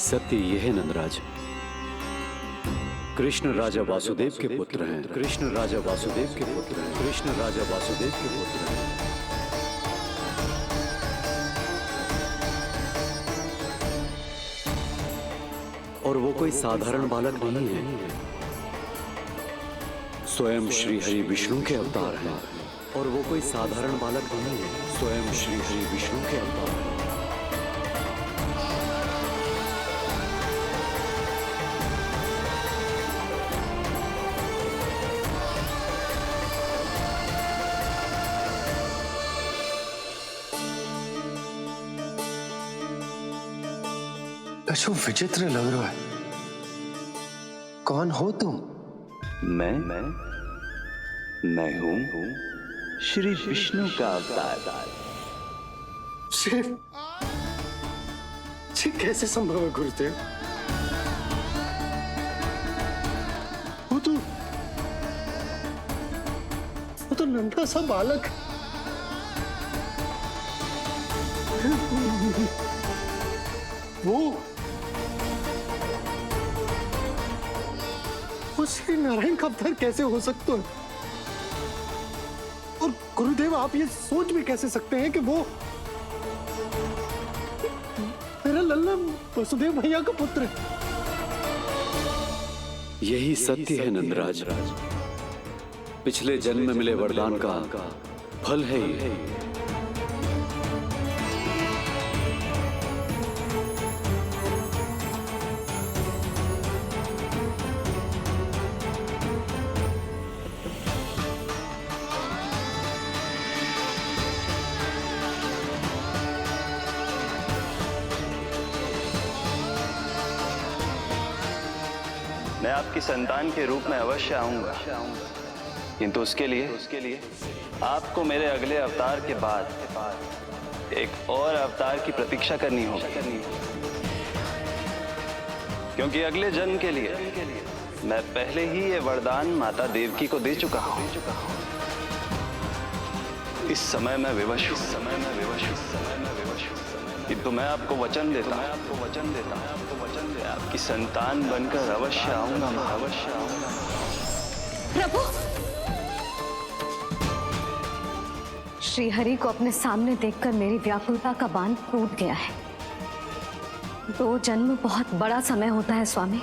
सत्य ये है नंदराज, कृष्ण राजा वासुदेव के पुत्र हैं। कृष्ण राजा वासुदेव के पुत्र हैं। कृष्ण राजा वासुदेव के पुत्र हैं। और वो कोई साधारण बालक नहीं है, स्वयं श्री हरि विष्णु के अवतार हैं। और वो कोई साधारण बालक नहीं है, स्वयं श्री हरि विष्णु के अवतार हैं। कशु विचित्र लग रहा है। कौन हो तुम? मैं हूं श्री विष्णु का अवतार। शिव, ये कैसे संभव है गुरुदेव? वो तो नन्हा सा बालक है। वो श्री नारायण का अवतार कैसे हो सकता है? और गुरुदेव, आप ये सोच भी कैसे सकते हैं कि वो मेरा लल्ला वसुदेव भैया का पुत्र है? यही सत्य है नंदराज, पिछले जन्म में मिले वरदान का फल है ये। मैं आपकी संतान के रूप में अवश्य आऊंगा, किंतु उसके लिए आपको मेरे अगले अवतार के बाद एक और अवतार की प्रतीक्षा करनी होगी, क्योंकि अगले जन्म के लिए मैं पहले ही ये वरदान माता देवकी को दे चुका हूं। इस समय मैं विवश हूं, किंतु मैं आपको वचन देता हूं, आपकी संतान बनकर अवश्य आऊंगा। प्रभु, श्री हरि को अपने सामने देखकर मेरी व्याकुलता का बांध टूट गया है। 2 जन्म बहुत बड़ा समय होता है स्वामी।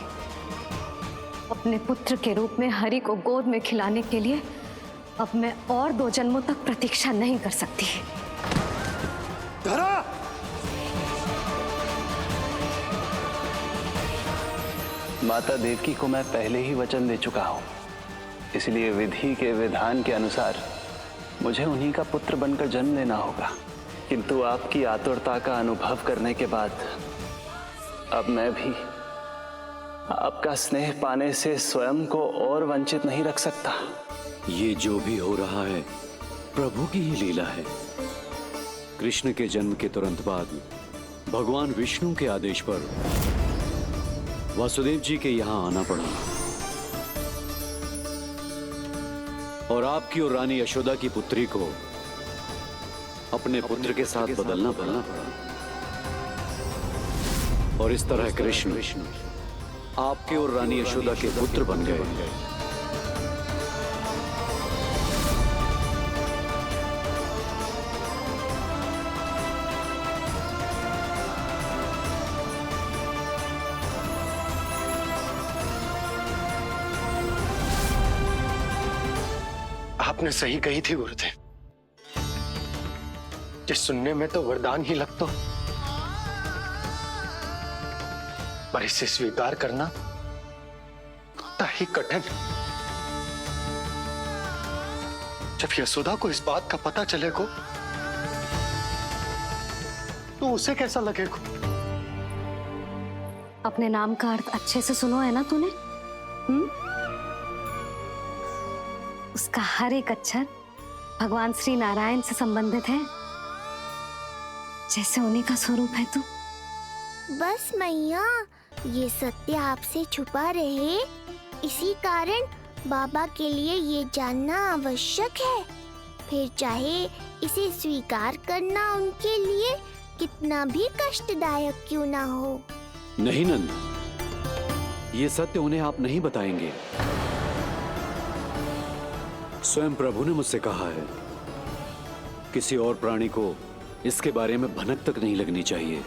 अपने पुत्र के रूप में हरि को गोद में खिलाने के लिए अब मैं और 2 जन्मों तक प्रतीक्षा नहीं कर सकती। धरा! माता देवकी को मैं पहले ही वचन दे चुका हूं, इसलिए विधि के विधान के अनुसार मुझे उन्हीं का पुत्र बनकर जन्म लेना होगा। किंतु आपकी आतुरता का अनुभव करने के बाद अब मैं भी आपका स्नेह पाने से स्वयं को और वंचित नहीं रख सकता। ये जो भी हो रहा है प्रभु की ही लीला है। कृष्ण के जन्म के तुरंत बाद भगवान विष्णु के आदेश पर वासुदेव जी के यहां आना पड़ा और आपकी और रानी यशोदा की पुत्री को अपने पुत्र के साथ बदलना पड़ा और इस तरह कृष्ण आपके और रानी यशोदा के पुत्र बन गए। आपने सही कही थी गुरुदेव, कि सुनने में तो वरदान ही लगता, पर इसे स्वीकार करना होता ही कठिन। जब यशोदा को इस बात का पता चलेगा तो उसे कैसा लगेगा? अपने नाम का अर्थ अच्छे से सुनो है ना तूने? उसका हर एक अक्षर भगवान श्री नारायण से संबंधित है, जैसे उन्हीं का स्वरूप है तू। बस मैया, ये सत्य आपसे छुपा रहे, इसी कारण बाबा के लिए ये जानना आवश्यक है। फिर चाहे इसे स्वीकार करना उनके लिए कितना भी कष्टदायक क्यों ना हो। नहीं नंद, ये सत्य उन्हें आप नहीं बताएंगे। स्वयं प्रभु ने मुझसे कहा है किसी और प्राणी को इसके बारे में भनक तक नहीं लगनी चाहिए,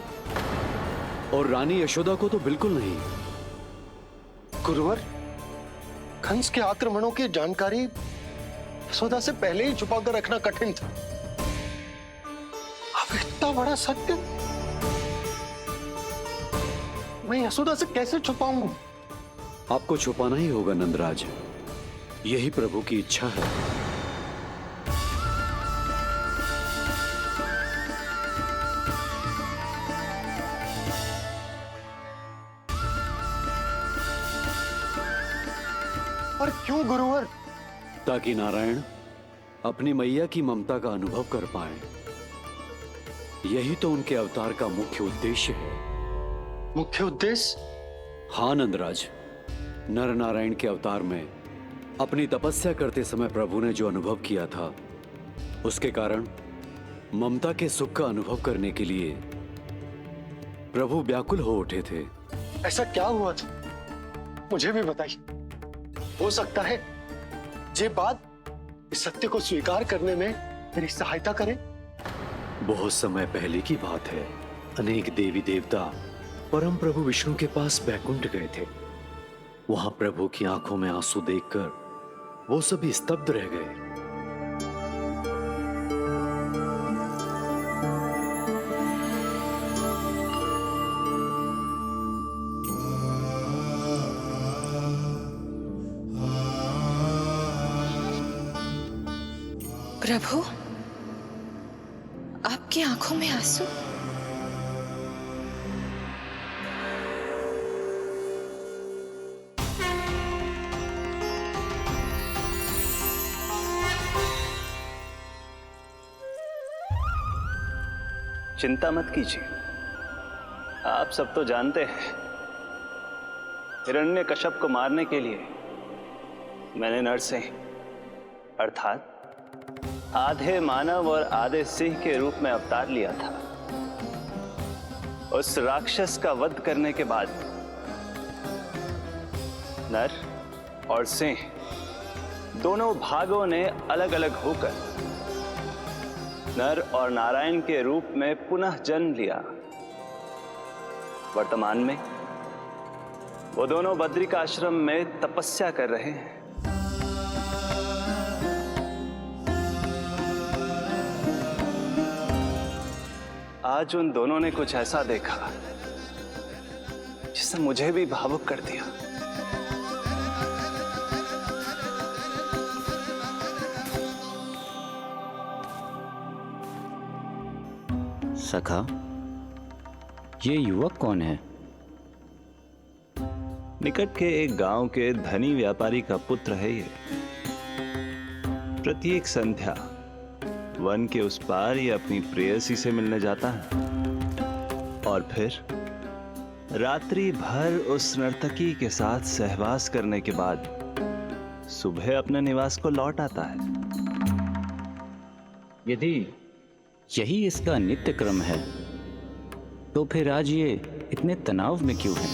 और रानी यशोदा को तो बिल्कुल नहीं। गुरुवर, कंस के आक्रमणों की जानकारी यशोदा से पहले ही छुपाकर रखना कठिन था। अब इतना बड़ा सत्य मैं यशोदा से कैसे छुपाऊंगा? आपको छुपाना ही होगा नंदराज, यही प्रभु की इच्छा है। और क्यों गुरुवर? ताकि नारायण अपनी मैया की ममता का अनुभव कर पाए। यही तो उनके अवतार का मुख्य उद्देश्य है। मुख्य उद्देश्य? हाँ नंदराज, नर नारायण के अवतार में अपनी तपस्या करते समय प्रभु ने जो अनुभव किया था, उसके कारण ममता के सुख का अनुभव करने के लिए प्रभु व्याकुल हो उठे थे। ऐसा क्या हुआ था, मुझे भी बताइए। हो सकता है ये बात इस सत्य को स्वीकार करने में मेरी सहायता करे। बहुत समय पहले की बात है। अनेक देवी देवता परम प्रभु विष्णु के पास बैकुंठ गए थे। वहां प्रभु की आंखों में आंसू देखकर वो सभी स्तब्ध रह गए। प्रभु, आपकी आंखों में आंसू? चिंता मत कीजिए, आप सब तो जानते हैं हिरण्यकश्यप को मारने के लिए मैंने नरसिंह अर्थात आधे मानव और आधे सिंह के रूप में अवतार लिया था। उस राक्षस का वध करने के बाद नर और सिंह दोनों भागों ने अलग अलग होकर नर और नारायण के रूप में पुनः जन्म लिया। वर्तमान में वो दोनों बद्रिकाश्रम में तपस्या कर रहे हैं। आज उन दोनों ने कुछ ऐसा देखा जिसने मुझे भी भावुक कर दिया। सखा, ये युवक कौन है? निकट के एक गांव के धनी व्यापारी का पुत्र है ये। प्रत्येक संध्या वन के उस पार ये अपनी प्रेयसी से मिलने जाता है और फिर रात्रि भर उस नर्तकी के साथ सहवास करने के बाद सुबह अपने निवास को लौट आता है। यदि यही इसका नित्य क्रम है तो फिर आज ये इतने तनाव में क्यों है?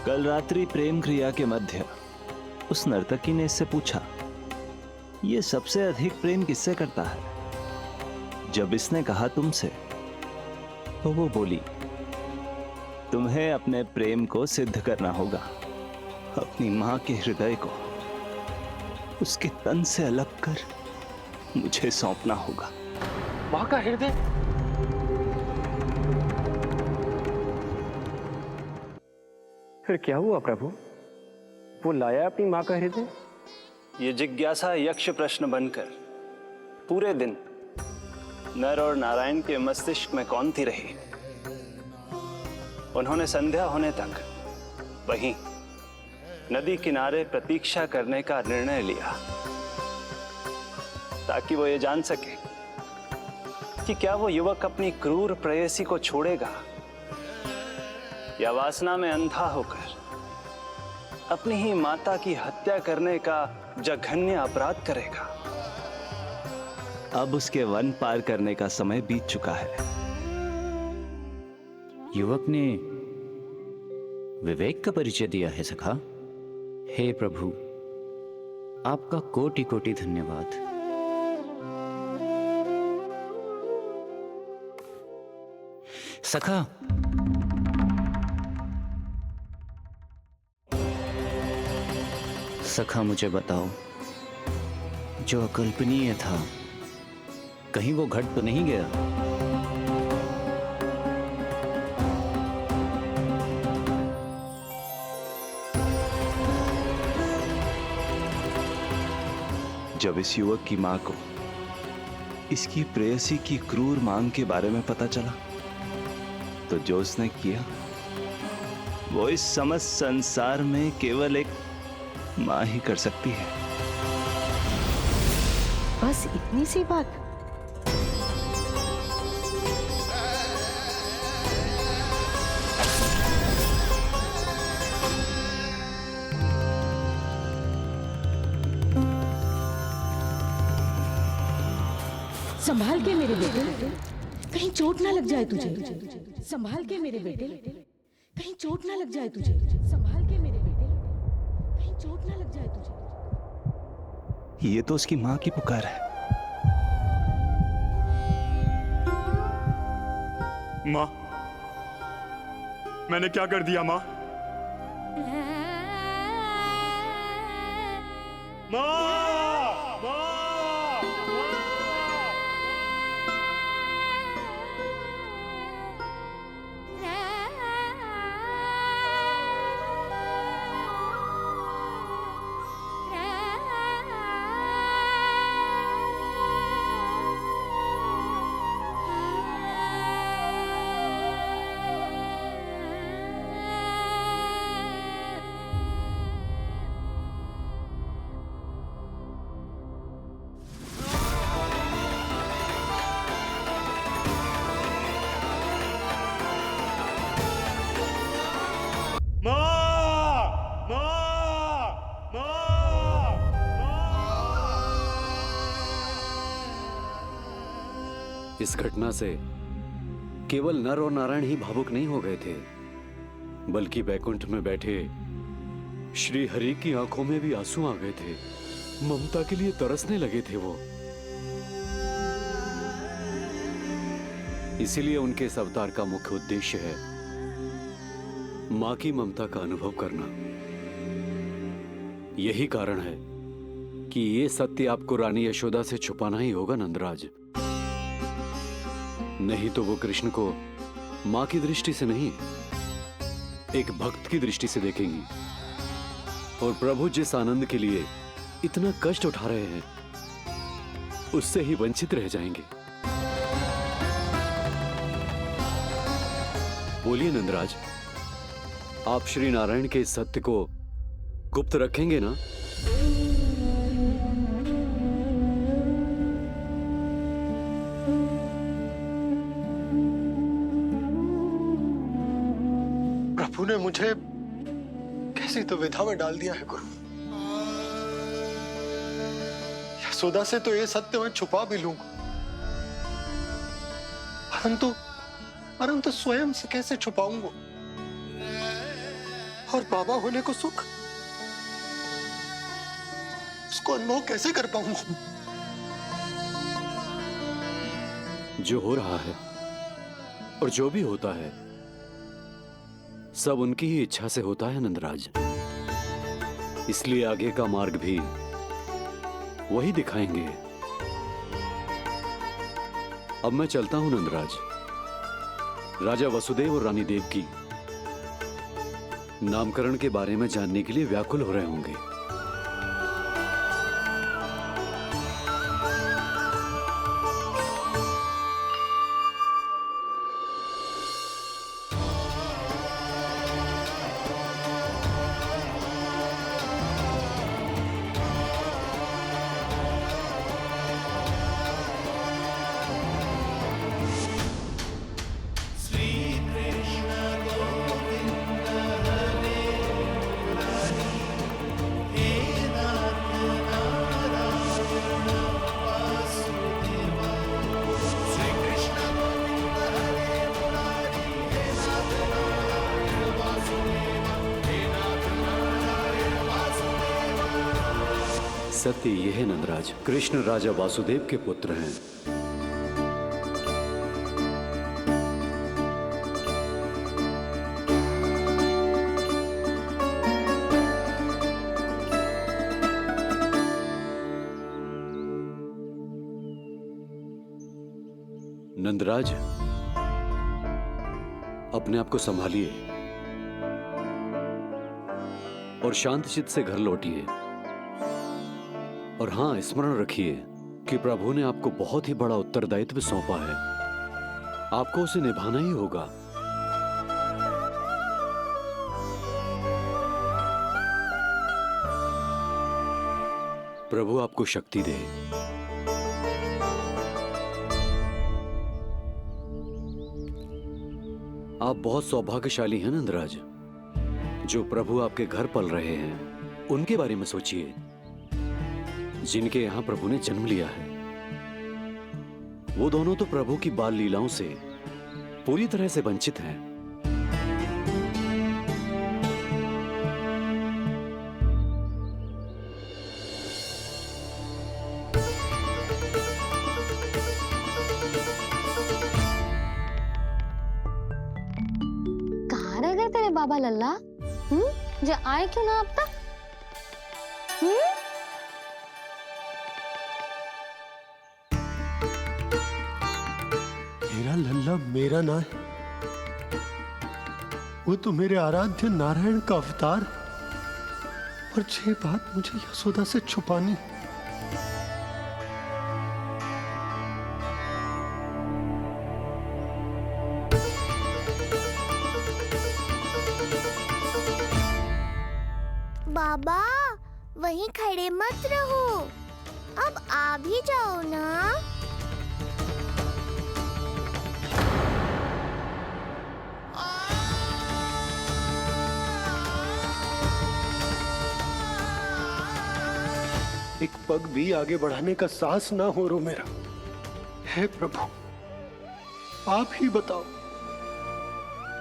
कल रात्रि प्रेम क्रिया के मध्य उस नर्तकी ने इससे पूछा, ये सबसे अधिक प्रेम किससे करता है? जब इसने कहा तुमसे, तो वो बोली, तुम्हें अपने प्रेम को सिद्ध करना होगा। अपनी मां के हृदय को उसके तन से अलग कर मुझे सौंपना होगा। मां का हृदय? फिर क्या हुआ प्रभु? वो लाया अपनी मां का हृदय? ये जिज्ञासा यक्ष प्रश्न बनकर पूरे दिन नर और नारायण के मस्तिष्क में कौंधती रही। उन्होंने संध्या होने तक वहीं नदी किनारे प्रतीक्षा करने का निर्णय लिया ताकि वो ये जान सके कि क्या वो युवक अपनी क्रूर प्रेयसी को छोड़ेगा या वासना में अंधा होकर अपनी ही माता की हत्या करने का जघन्य अपराध करेगा। अब उसके वन पार करने का समय बीत चुका है। युवक ने विवेक का परिचय दिया है सखा। हे प्रभु, आपका कोटि कोटि धन्यवाद। सखा, सखा मुझे बताओ, जो अकल्पनीय था कहीं वो घट तो नहीं गया? जब इस युवक की मां को इसकी प्रेयसी की क्रूर मांग के बारे में पता चला तो जो उसने किया वो इस समस्त संसार में केवल एक मां ही कर सकती है। बस इतनी सी बात? संभाल के मेरे बेटे, कहीं चोट ना लग जाए तुझे। संभाल के मेरे बेटे, कहीं चोट ना लग जाए तुझे। संभाल के मेरे बेटे, कहीं चोट ना लग जाए तुझे। ये तो उसकी मां की पुकार है। मां, मैंने क्या कर दिया मां? मां! इस घटना से केवल नर और नारायण ही भावुक नहीं हो गए थे, बल्कि बैकुंठ में बैठे श्री हरि की आंखों में भी आंसू आ गए थे। ममता के लिए तरसने लगे थे वो। इसीलिए उनके इस अवतार का मुख्य उद्देश्य है मां की ममता का अनुभव करना। यही कारण है कि ये सत्य आपको रानी यशोदा से छुपाना ही होगा नंदराज। नहीं तो वो कृष्ण को मां की दृष्टि से नहीं, एक भक्त की दृष्टि से देखेंगी, और प्रभु जिस आनंद के लिए इतना कष्ट उठा रहे हैं उससे ही वंचित रह जाएंगे। बोलिए नंदराज, आप श्री नारायण के इस सत्य को गुप्त रखेंगे ना? प्रभु ने मुझे कैसी दुविधा में डाल दिया है गुरु। यशोदा से तो ये सत्य मैं छुपा भी लूंगा, परंतु स्वयं से कैसे छुपाऊंगा? और बाबा होने को सुख, उसको अनुभव कैसे कर पाऊंगा? जो हो रहा है और जो भी होता है सब उनकी ही इच्छा से होता है नंदराज। इसलिए आगे का मार्ग भी वही दिखाएंगे। अब मैं चलता हूं नंदराज। राजा वसुदेव और रानी देवकी नामकरण के बारे में जानने के लिए व्याकुल हो रहे होंगे। सत्य ये है नंदराज, कृष्ण राजा वासुदेव के पुत्र हैं। नंदराज, अपने आप को संभालिए और शांत चित्त से घर लौटिए। और हां, स्मरण रखिए कि प्रभु ने आपको बहुत ही बड़ा उत्तरदायित्व सौंपा है, आपको उसे निभाना ही होगा। प्रभु आपको शक्ति दे। आप बहुत सौभाग्यशाली हैं नंदराज, जो प्रभु आपके घर पल रहे हैं। उनके बारे में सोचिए जिनके यहां प्रभु ने जन्म लिया है। वो दोनों तो प्रभु की बाल लीलाओं से पूरी तरह से वंचित हैं। कहाँ रह गए तेरे बाबा लल्ला? जो आए क्यों ना अब तक? मेरा लल्ला मेरा ना है, वो तो मेरे आराध्य नारायण का अवतार है। और ये बात मुझे यशोदा से छुपानी। बाबा वहीं खड़े मत रहो, अब आ भी जाओ ना। एक पग भी आगे बढ़ाने का साहस ना हो रो मेरा। हे प्रभु, आप ही बताओ,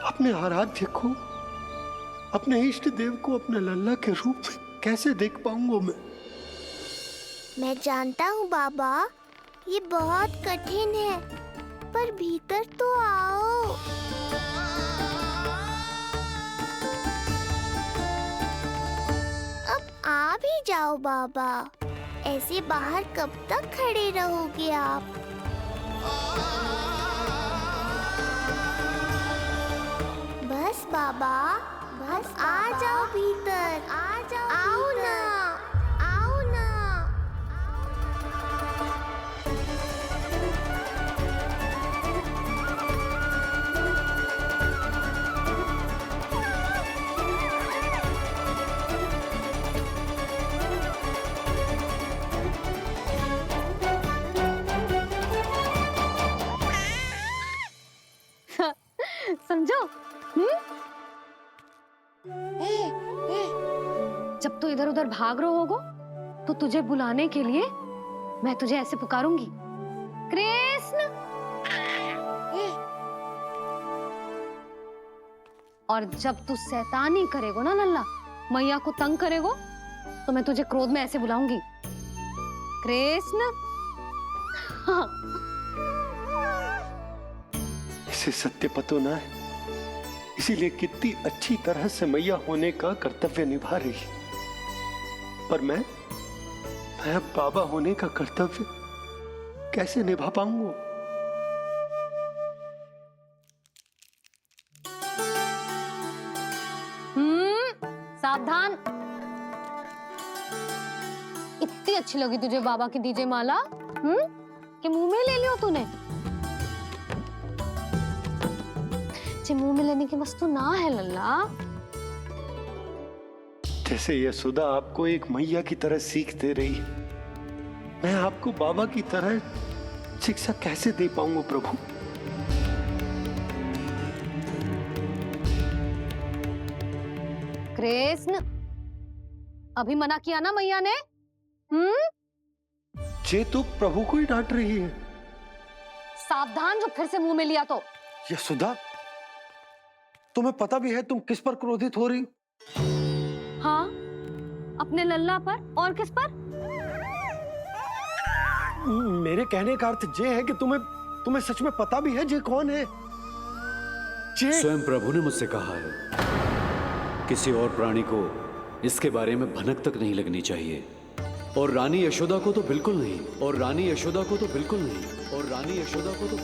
अपने आराध्य को, अपने इष्ट देव को अपने लल्ला के रूप में कैसे देख पाऊंगा मैं जानता हूँ बाबा, ये बहुत कठिन है, पर भीतर तो आओ। अब आ भी जाओ बाबा, ऐसे बाहर कब तक खड़े रहोगे आप? बस बाबा, बस आ जाओ भीतर, आ जाओ, आओ ना, आओ ना। समझो? जब तू इधर उधर भाग रहा होगा तो तुझे बुलाने के लिए मैं तुझे ऐसे पुकारूंगी, कृष्ण। और जब तू शैतानी करेगो ना लल्ला, मैया को तंग करेगो, तो मैं तुझे क्रोध में ऐसे बुलाऊंगी, कृष्ण। हाँ। इसे सत्य पतो ना है, इसीलिए कितनी अच्छी तरह से मैया होने का कर्तव्य निभा रही है। पर मैं अब बाबा होने का कर्तव्य कैसे निभा पाऊंगा? सावधान। इतनी अच्छी लगी तुझे बाबा की दीजे माला, कि मुंह में ले लियो तूने? मुंह में लेने की वस्तु ना है लल्ला। जैसे यशोदा आपको एक मैया की तरह सीख दे रही है, मैं आपको बाबा की तरह शिक्षा कैसे दे पाऊंगा प्रभु? कृष्ण, अभी मना किया ना मैया ने? ये तो प्रभु को ही डांट रही है। सावधान, जो फिर से मुंह में लिया तो। यशोदा, तुम्हें पता भी है तुम किस पर क्रोधित हो रही? हाँ, अपने लल्ला पर। और किस पर? मेरे कहने का अर्थ ये है कि तुम्हें सच में पता भी है जे कौन है? जे स्वयं प्रभु ने मुझसे कहा है किसी और प्राणी को इसके बारे में भनक तक नहीं लगनी चाहिए, और रानी यशोदा को तो बिल्कुल नहीं, और रानी यशोदा को तो बिल्कुल नहीं, और रानी यशोदा को तो